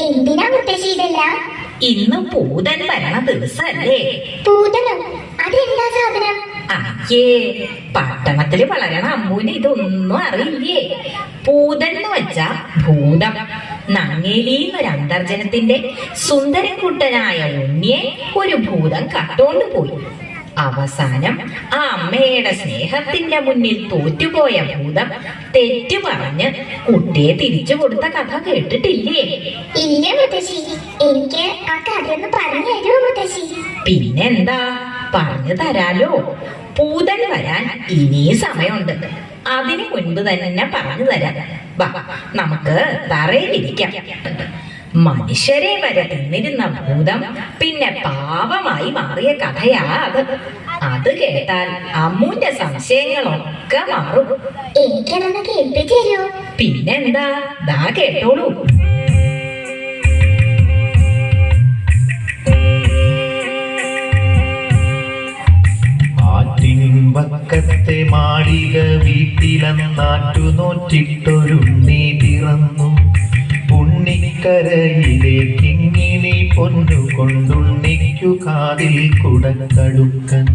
എന്തിനാ മുത്തശ്ശി ഇതെല്ലാം? ഇന്ന് പൂതൻ വരണ ദിവസല്ലേ? പൂതനോ? അതെന്താ സാധനം? അയ്യേ, പട്ടണത്തില് വളരണ അമ്മൂന് ഇതൊന്നും അറിയില്ലേ. പൂതൻ എന്ന് വെച്ചാ ഭൂതം. നങ്ങേലിന്നൊരു അന്തർജനത്തിന്റെ സുന്ദരക്കുട്ടനായ ഉണ്ണിയെ ഒരു ഭൂതം കട്ടോണ്ട് പോയി. അവസാനം ആ അമ്മയുടെ സ്നേഹത്തിന്റെ മുന്നിൽ തോറ്റുപോയ ഭൂതം തെറ്റു പറഞ്ഞ് കുട്ടിയെ തിരിച്ചു കൊടുത്ത കഥ കേട്ടിട്ടില്ലേ? ഇല്ല മുത്തശ്ശി, എനിക്ക് ആ കഥയൊന്ന് പറഞ്ഞു തരുമോ മുത്തശ്ശി? പിന്നെന്താ, പറഞ്ഞു തരാലോ. പൂതൻ വരാൻ ഇനി സമയമുണ്ട്. അതിനു മുൻപ് തന്നെ പറഞ്ഞു തരാം. വാ, നമുക്ക് തറയിലിരിക്കാം. മനുഷ്യരെ വരെ തിന്നിരുന്ന ഭൂതം പിന്നെ പാവമായി മാറിയ കഥയാ അത്. അത് കേട്ടാൽ അമ്മൂന്റെ സംശയങ്ങളൊക്കെ മാറും. എനിക്കതൊന്ന് കേൾപ്പിച്ചു തരുമോ? പിന്നെന്താ, ദാ കേട്ടോളൂ. വക്കത്തെ മാളിക വീട്ടിലെന്നാറ്റു നോറ്റിട്ടൊരുണ്ണി പിറന്നു. ഉണ്ണിക്കരയിലെ കിങ്ങിണി പൊന്നു കൊണ്ടുണ്ണിക്കു കാതിൽ കുടക്കടുക്കൻ.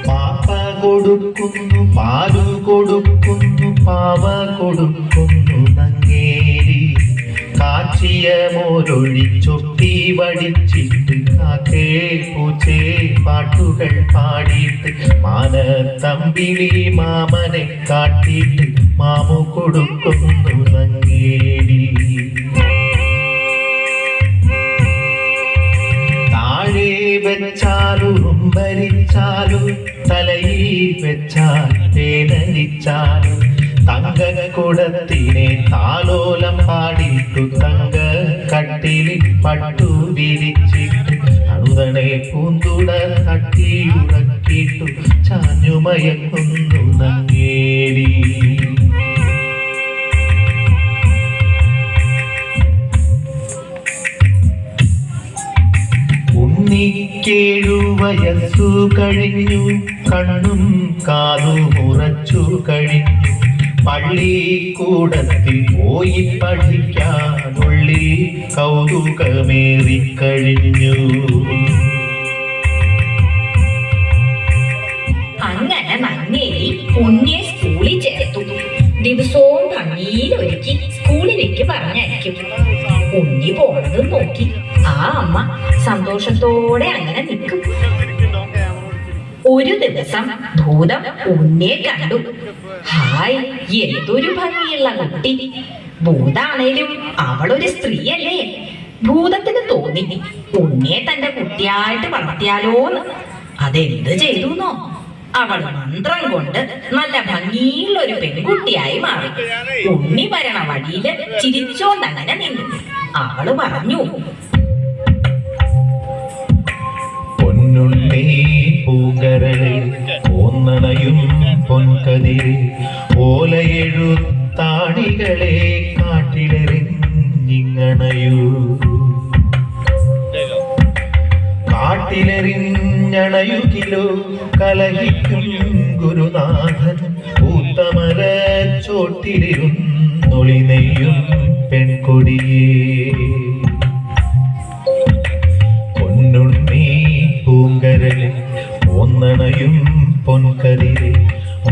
പാപ്പ കൊടുക്കുന്നു, പാലു കൊടുക്കുന്നു, പാവ കൊടുക്കുന്നു നങ്ങേരി. കാച്ചിയ മോരൊഴിച്ചൊട്ടി വടിച്ചിട്ട് കാക്കേ പൂച്ചേ പാട്ടുകൾ പാടിയിട്ട് മാനത്തമ്പിളി മാമനെ കാട്ടിയിട്ട് മാമു കൊടുക്കുന്നു നങ്ങേരി. താഴെ വെച്ചാലും ഭരിച്ചാലും തലയിൽ വെച്ചാൽ വേദനിച്ചാലും തങ്കക്കുടത്തിനെ താലോലം പാടിയിട്ടു തങ്ക കട്ടിലിൽ പട്ടു വിരിച്ചിട്ട് അണുതണെ പൂന്തുട തട്ടിയുറക്കിട്ടു ചാഞ്ഞുമയക്കുന്നു നങ്ങേരി. ഉണ്ണിക്കേഴു വയസ്സു കഴിഞ്ഞു, കണ്ണും കാതും ഉറച്ചു കഴിഞ്ഞു. പള്ളിക്കൂടത്തിൽ പോയി പഠിക്കാനുള്ളി കൗതുകമേറിക്കഴിഞ്ഞു. അങ്ങനെ നങ്ങേലി ഉണ്ണിയെ സ്കൂളിൽ ചേർത്തു. ദിവസവും ഭംഗിയിലൊരുക്കി സ്കൂളിലേക്ക് പറഞ്ഞയക്കും. ഉണ്ണി പോണത് നോക്കി ആ അമ്മ സന്തോഷത്തോടെ അങ്ങനെ നിൽക്കും. ഒരു ദിവസം ഭൂതം ഉണ്ണിയെ കണ്ടു. ഹായ്, എന്തൊരു ഭംഗിയുള്ള കുട്ടി. ഭൂതാണേലും അവളൊരു സ്ത്രീയല്ലേ. ഭൂതത്തിന് തോന്നി ഉണ്ണിയെ തന്റെ കുട്ടിയായിട്ട് വളർത്തിയാലോന്ന്. അതെന്ത് ചെയ്തുന്നോ, അവൾ മന്ത്രം കൊണ്ട് നല്ല ഭംഗിയുള്ള ഒരു പെൺകുട്ടിയായി മാറി. ഉണ്ണി വരണ വഴിയില് ചിരിച്ചോണ്ടങ്ങനെ നിന്നു. അവള് പറഞ്ഞു, പൊന്നുണ്ണി പൂങ്കരളെ ഓന്നണയും പൊൻകതിരെ ഓലയെഴുത്താണികളെ കാട്ടിലെറിഞ്ഞിങ്ങണയൂ. കാട്ടിലെറിഞ്ഞണയുകിലോ കലഹിക്കും ഗുരുനാഥൻ. പൂത്തമര ചോട്ടിലിരുന്നൊളി നെയ്യും പെൺകൊടിയേ. പൊന്നുണ്ണി പൂങ്കരളെ ഒന്നണയും പൊൻകതിരെ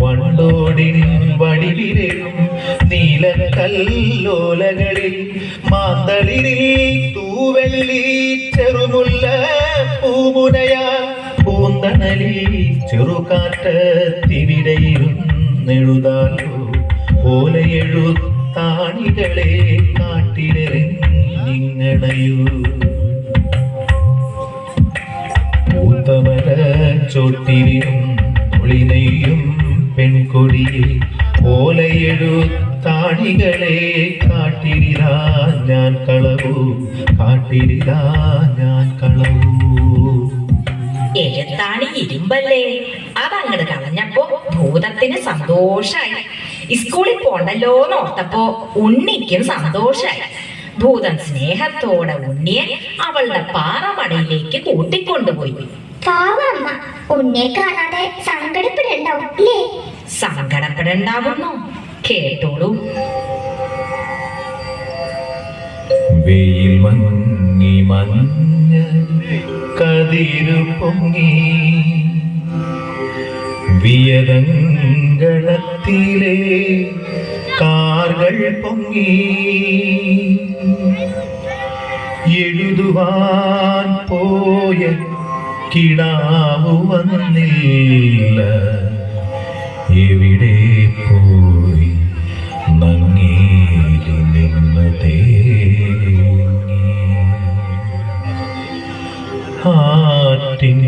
വണ്ടോടിൻ വടിവിരലും നീലക്കല്ലോലകളിൽ മാന്തളിരിൽ തൂവെള്ളി ചെറുമുല്ല പൂമുനയാ. പൂന്തണലിൽ ചെറുകാറ്റത്തിവിടയിരുന്നെഴുതാലോ ഓലയെഴുത്താണികളെ കാട്ടിലെറിഞ്ഞിങ്ങണയൂ. പൂത്തമര ചോട്ടിലും ഒളിനെയ്യും പെൺകൊടിയെ ഓലയെഴുത്താണികളെ കാട്ടിരിതാ ഞാൻ കളവൂ, കാട്ടിരിതാ ഞാൻ കളവൂ. എഴുത്താണി ഇരുമ്പല്ലേ. അതങ്ങട് കളഞ്ഞപ്പോ ഭൂതത്തിന് സന്തോഷായി. സ്കൂളിൽ പോണ്ടല്ലോന്ന് ഓർത്തപ്പോ ഉണ്ണിക്കും സന്തോഷായി. ഭൂതൻ സ്നേഹത്തോടെ ഉണ്ണിയെ അവളുടെ പാറമടയിലേക്ക് കൂട്ടിക്കൊണ്ടുപോയി. പാവമ്മ ഉണ്ണിയെ കാണാതെ സങ്കടപ്പെടണ്ടാവും അല്ലേ? സങ്കടപ്പെടണ്ടാവുന്നു. കേട്ടോളൂ. വെയിൽ മങ്ങി മഞ്ഞ കതിരു പൊങ്ങി വിയതങ്ങളത്തിലെ കാർകൾ പൊങ്ങി എഴുതുവാൻ പോയ കിടാവു വന്നില്ല എവിടെ പോയി നങ്ങേലി നിന്നു തേങ്ങി ആറ്റിൻ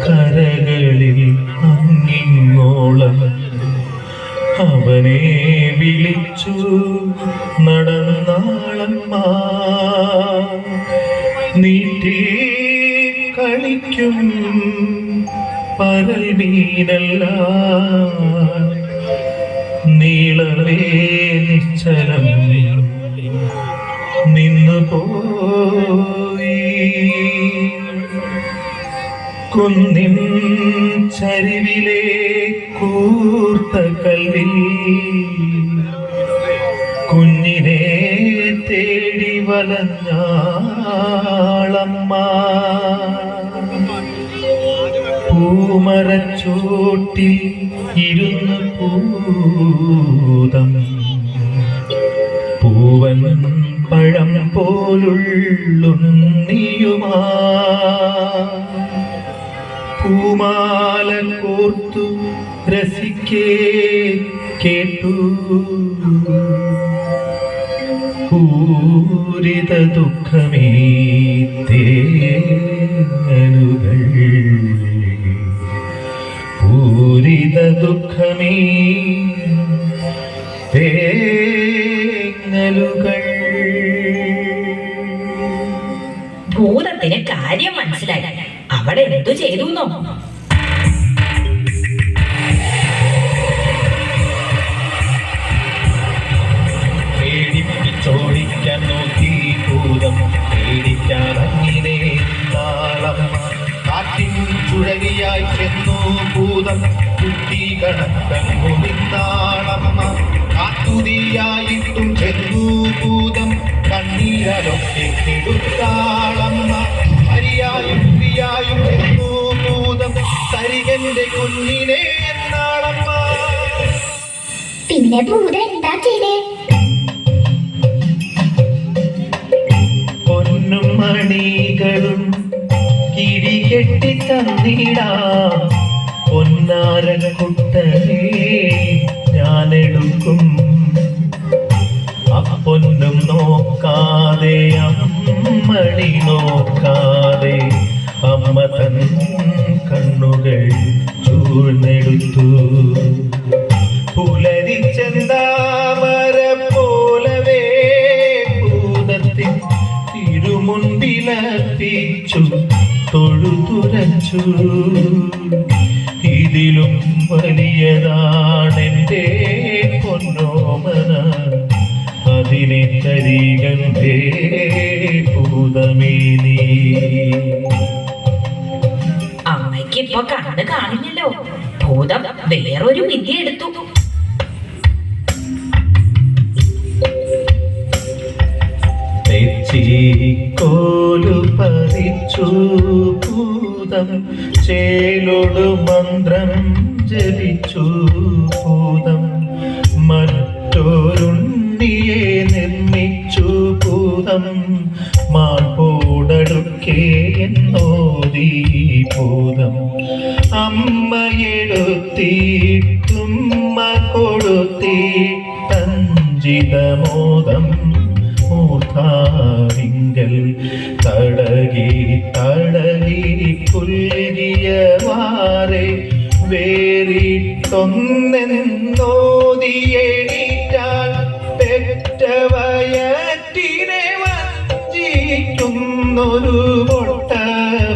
കരകളിൽ അങ്ങിങ്ങോളം അവനെ വിളിച്ചു നടന്നാളമ്മ നീട്ടി കളിക്കും പരൽ മീനല്ല നീളവേ നിശ്ചലം നിന്നുപോയി കുന്നിൻ ചരിവിലെ കൂർത്ത കൽവിൽ കുഞ്ഞിനെ തേടി വലഞ്ഞാളമ്മ പൂമരച്ചോട്ടിൽ ഇരുന്ന് പൂതം പൂവൻ പഴം പോലുള്ളുണ്ണിയുമാ പൂമാല കോർത്തു രസിക്കേ കേട്ടു പൂരിത ദുഃഖമേ തേങ്ങലുകൾ പൂരിത ദുഃഖമേ തേങ്ങലുകൾ. ഭൂതത്തിന് കാര്യം മനസ്സിലായി. അവിടെ എന്തു ചെയ്തുന്നോ? പേടിപ്പിച്ചോടിക്കാൻ നോക്കി ഭൂതം പേടിക്കാനങ്ങിനെ നാളമ്മ കാറ്റിൻ ചുഴലിയായി ചെന്നു ഭൂതം കുട്ടി കണക്കങ്ങു നിന്നാളമ്മ കാത്തുതിയായിട്ടും ചെന്നു ഭൂതം കണ്ണീരലൊക്കെ കെടുത്താളമ്മ ഹരിയായും പ്രിയായും ചെന്നു ഭൂതം തരികന്റെ കുഞ്ഞിനെ എന്നാളമ്മ. പിന്നെ ഭൂതം എന്താ ചെയ്തേ? പൊന്നും മണികളും കിരികെട്ടി തന്നിടാം പൊന്നാരക്കുട്ടനെ ഞാനെടുക്കും. അപ്പൊന്നും നോക്കാതെ അമ്മണി നോക്കാതെ അമ്മ തൻ കണ്ണുകൾ ചൂഴ്ന്നെടുത്തു. പുലരിച്ചെന്താമര പോലവേ ഭൂതത്തിൻ തിരുമുൻപിലർപ്പിച്ചു തൊഴുതുരച്ചു. ഇതിലും വലിയതാണെന്റെ പൊന്നോമന അതിനെ തരികണ്ടേ ഭൂതമേ നീ. അമ്മയ്ക്കിപ്പൊ കണ്ണ് കാണില്ലല്ലോ. ഭൂതം വേറൊരു വിദ്യ എടുത്തു. കോലു പതിച്ചു ഭൂതം ചേലോടു മന്ത്രം ജപിച്ചു ഭൂതം മറ്റൊരുണ്ണിയെ നിർമ്മിച്ചു ഭൂതം മാൾപോടടുക്കേ എന്നോദീ ഭൂതം അമ്മയെടുത്തിട്ടുമ്മ കൊടുത്തിട്ടഞ്ചിതമോദം മൂർധാവിങ്കൽ തടകി തടകി പുൽകിയ വാറെ വേറിട്ടൊന്നെന്നോദിയേറ്റാൽ പെറ്റവയറ്റിനെ വഞ്ചിക്കുന്നൊരു പൊട്ടപ്പൂതമിതെന്നു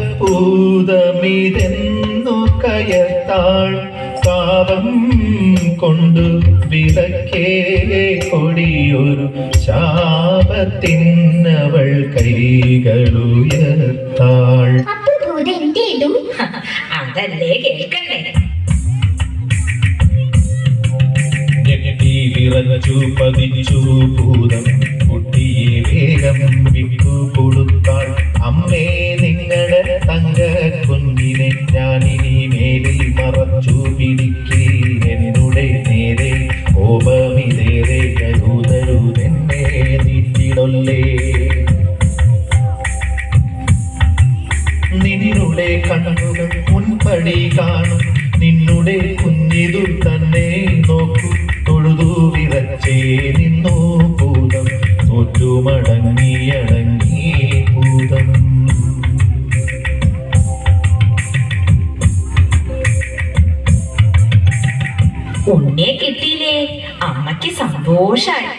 കയത്താൾ പാപം കൊണ്ടു വിതക്കേ കൊടിയൊരു ശാപത്തിനവൾ കൈകളുയർത്താൾ. അപ്പൊ ഭൂതം എന്ത് ചെയ്തു? അതല്ലേ കേൾക്കണ്ടേ. ഞെട്ടി വിറച്ചു പതിച്ചു ഭൂതം കുട്ടിയെ വേഗം വിട്ടു കൊടുത്താൾ. അമ്മേ നിങ്ങളുടെ തങ്ക കുഞ്ഞിനെ ഞാനിനി മേലിൽ മറച്ചു പിടിക്കേ. എന്നുടെ നേരെ കോപമിതേറെ കരുതരുതെന്നെ നീട്ടിടൊല്ലേ. നിന്നുടെ കണ്ണുകൾ മുൻപടി കാണും, നിന്നുടെ കുഞ്ഞിതു തന്നെ നോക്കൂ. തൊഴുതു വിറച്ചേ നിന്നു ഭൂതം, തോറ്റുമടങ്ങിയടങ്ങി ഭൂതം. ഉണ്ണിയെ കിട്ടിയില്ലേ? അമ്മയ്ക്ക് സന്തോഷായി.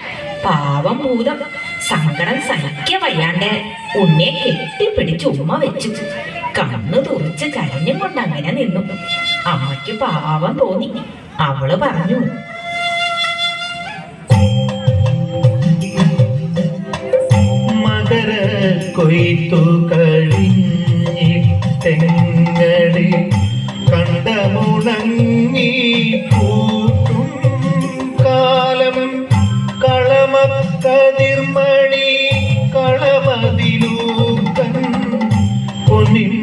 പാവം ഭൂതം സങ്കടം സഹിക്ക വയ്യാണ്ട് ഉണ്ണിയെ കെട്ടിപ്പിടിച്ച് ഉമ്മ വെച്ചു. കണ്ണു തുറച്ച് കരഞ്ഞും കൊണ്ട് അങ്ങനെ നിന്നു. അമ്മയ്ക്ക് പാവം തോന്നി. അവള് പറഞ്ഞു, മകര കൊയ്ത്തു കഴിഞ്ഞിട്ടെങ്ങടെ കണ്ടമുണങ്ങി പൂക്കും കാലം. കളമക്കതിർമണി കളമതിലൂക്കൻ പൊന്നിൻ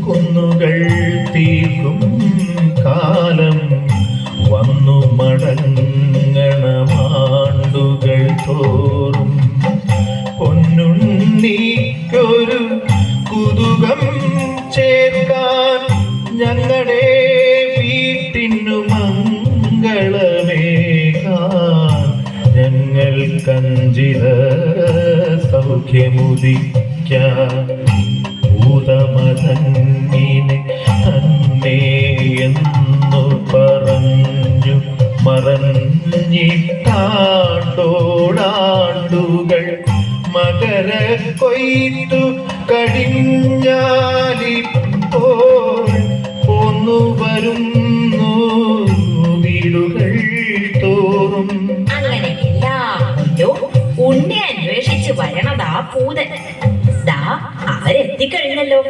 കുന്നുകൾ തീർക്കും കാലം. വന്നു മടങ്ങണമാണ്ടുകൾ തോറും പൊന്നുണ്ണിക്കൊരു കുതുകം ചേർക്കാൻ. ഞങ്ങളുടെ വീട്ടിനു മംഗളമേകാൻ ഞങ്ങൾ കഞ്ചിത സൗഖ്യമുദിക്കാൻ. ഭൂതമതങ്ങിനെ തന്നെ എന്നു പറഞ്ഞു മറഞ്ഞിട്ടാണ്ടോടാണ്ടുകൾ. മകര കൊയ്ത്തു കഴിഞ്ഞാലിപ്പോൾ പോന്നു വരുന്നു വീടുകൾ തോറും. അങ്ങനെ എല്ലാവരും ഉണ്ണി അന്വേഷിച്ച് വരണതാ പൂതൻ. ദാ അവരെത്തിക്കഴിഞ്ഞല്ലോ.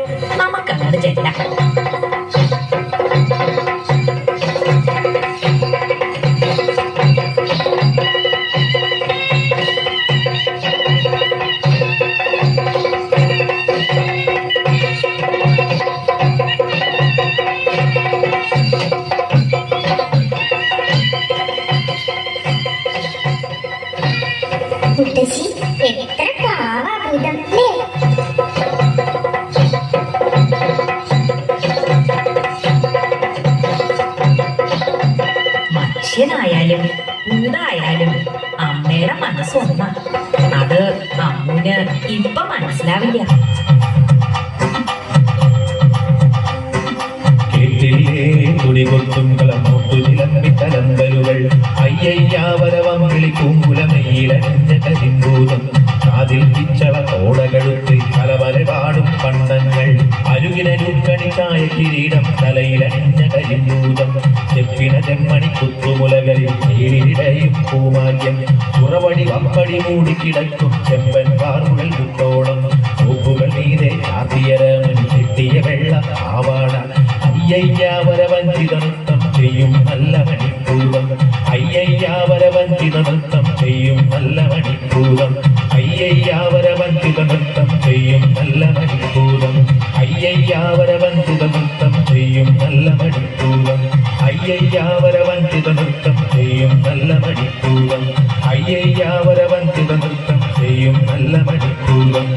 നമുക്കങ്ങോട്ട് ചെല്ലാം. മുത്തശ്ശി എത്ര പാവാ ഭൂതം അല്ലേ? മനുഷ്യനായാലും ഭൂതായാലും അമ്മയുടെ മനസ്സൊന്ന. അത് അമ്മുന് ഇപ്പൊ മനസ്സിലാവില്ല. കേട്ടില്ലേ തുടികൊട്ടും കളമൊട്ടു ചിലമ്പി കലമ്പലുകൾ. അയ്യയ്യാവരവം വിളിപ്പൂങ്കുലമയിലണിഞ്ഞ കരിമ്പൂതം. കാതിൽ പിച്ചള തോടകഴുത്തിൽ പല പാടും പണ്ടങ്ങൾ. അരുകിനരുക്കണിക്കായ കിരീടം തലയിലണിഞ്ഞ കരിമ്പൂതം. ചെപ്പിന ചെമ്മണി കുത്തുമുലകളിൽ നീരിടയും പൂമാല്യം. ഉറവടി വമ്പടി മൂടിക്കിടക്കും ചെമ്പൻ കാറുകൾ കുത്തോളം. പൂപ്പുകൾ നീരെ ചാർത്തിയരമണി കെട്ടിയ വെള്ള ആവാട. അയ്യയ്യാവരവഞ്ചിത നൃത്തം ചെയ്യും നല്ല മണിപ്പൂതം. അയ്യയ്യാവരവഞ്ചിത നൃത്തം ചെയ്യും നല്ല മണിപ്പൂതം. അയ്യയ്യാവരവഞ്ചിത നൃത്തം ചെയ്യും നല്ല മണിപ്പൂതം. അയ്യയ്യാവരവഞ്ചിത നൃത്തം ചെയ്യും നല്ല മണിപ്പൂതം. അയ്യയ്യാവരവഞ്ചിത നൃത്തം ചെയ്യും നല്ല മണിപ്പൂതം. അയ്യയ്യാവരവഞ്ചിത നൃത്തം ചെയ്യും നല്ല മണിപ്പൂതം.